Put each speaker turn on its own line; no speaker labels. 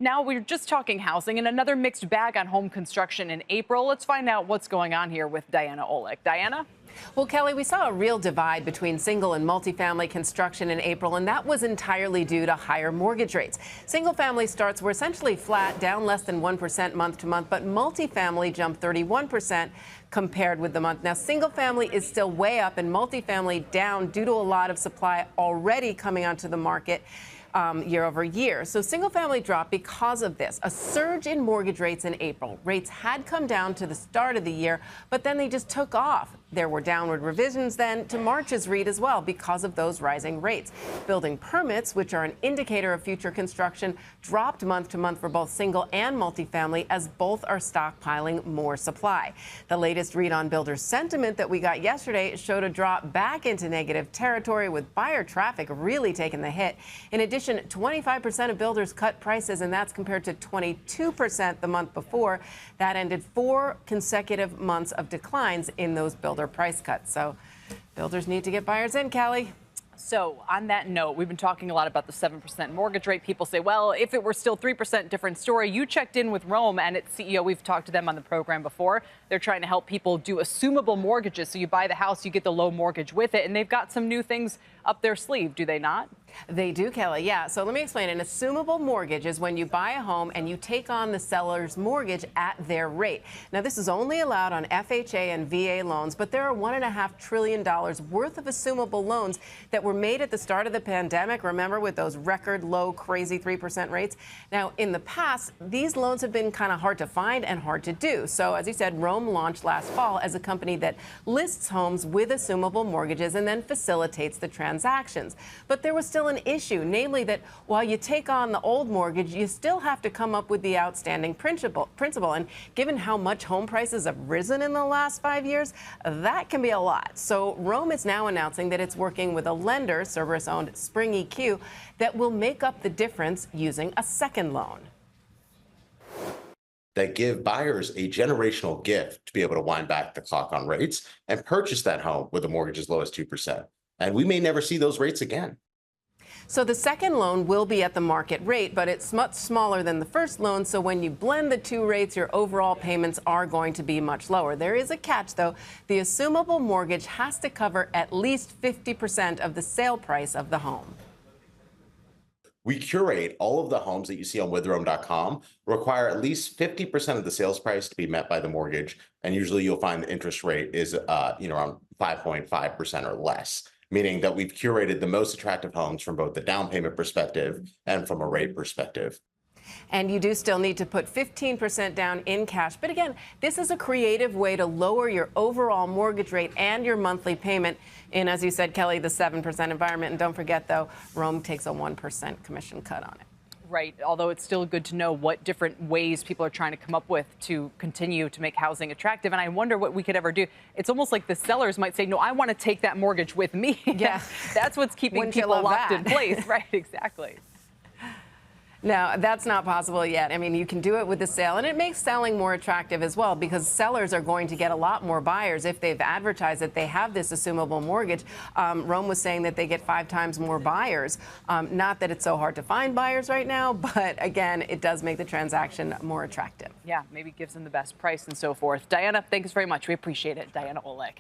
Now we're just talking housing and another mixed bag on home construction in April. Let's find out what's going on here with Diana Olick. Diana?
Well, Kelly, we saw a real divide between single and multifamily construction in April, and that was entirely due to higher mortgage rates. Single-family starts were essentially flat, down less than 1% month to month, but multifamily jumped 31% compared with the month. Now, single-family is still way up and multifamily down due to a lot of supply already coming onto the market year over year. So single-family dropped because of this, a surge in mortgage rates in April. Rates had come down to the start of the year, but then they just took off. There were downward revisions then to March's read as well because of those rising rates. Building permits, which are an indicator of future construction, dropped month to month for both single and multifamily as both are stockpiling more supply. The latest read on builder sentiment that we got yesterday showed a drop back into negative territory with buyer traffic really taking the hit. In addition, 25% of builders cut prices, and that's compared to 22% the month before. That ended 4 consecutive months of declines in those builder price cuts. So builders need to get buyers in, Kelly.
So on that note, we've been talking a lot about the 7% mortgage rate. People say, well, if it were still 3%, different story. You checked in with Roam and its CEO. We've talked to them on the program before. They're trying to help people do assumable mortgages. So you buy the house, you get the low mortgage with it. And they've got some new things up their sleeve, do they not?
They do, Kelly. Yeah. So let me explain. An assumable mortgage is when you buy a home and you take on the seller's mortgage at their rate. Now, this is only allowed on FHA and VA loans, but there are $1.5 trillion worth of assumable loans that were made at the start of the pandemic. Remember, with those record low, crazy 3% rates. Now, in the past, these loans have been kind of hard to find and hard to do. So, as you said, Roam launched last fall as a company that lists homes with assumable mortgages and then facilitates the transactions. But there was still an issue, namely that while you take on the old mortgage, you still have to come up with the outstanding principal. And given how much home prices have risen in the last 5 years, that can be a lot. So Roam is now announcing that it's working with a lender, Cerberus-owned Spring EQ, that will make up the difference using a second loan.
That give buyers a generational gift to be able to wind back the clock on rates and purchase that home with a mortgage as low as 2%. And we may never see those rates again.
So the second loan will be at the market rate, but it's much smaller than the first loan. So when you blend the two rates, your overall payments are going to be much lower. There is a catch, though. The assumable mortgage has to cover at least 50% of the sale price of the home.
We curate all of the homes that you see on withroam.com require at least 50% of the sales price to be met by the mortgage. And usually you'll find the interest rate is around 5.5% or less, meaning that we've curated the most attractive homes from both the down payment perspective and from a rate perspective.
And you do still need to put 15% down in cash. But again, this is a creative way to lower your overall mortgage rate and your monthly payment in, as you said, Kelly, the 7% environment. And don't forget, though, Roam takes a 1% commission cut on it.
Right. Although it's still good to know what different ways people are trying to come up with to continue to make housing attractive. And I wonder what we could ever do. It's almost like the sellers might say, no, I want to take that mortgage with me.
Yeah.
That's what's keeping people locked in place. Right. Exactly.
No, that's not possible yet. I mean, you can do it with the sale, and it makes selling more attractive as well because sellers are going to get a lot more buyers if they've advertised that they have this assumable mortgage. Roam was saying that they get 5 times more buyers. Not that it's so hard to find buyers right now, but again, it does make the transaction more attractive.
Yeah, maybe gives them the best price and so forth. Diana, thanks very much. We appreciate it. Diana Olick.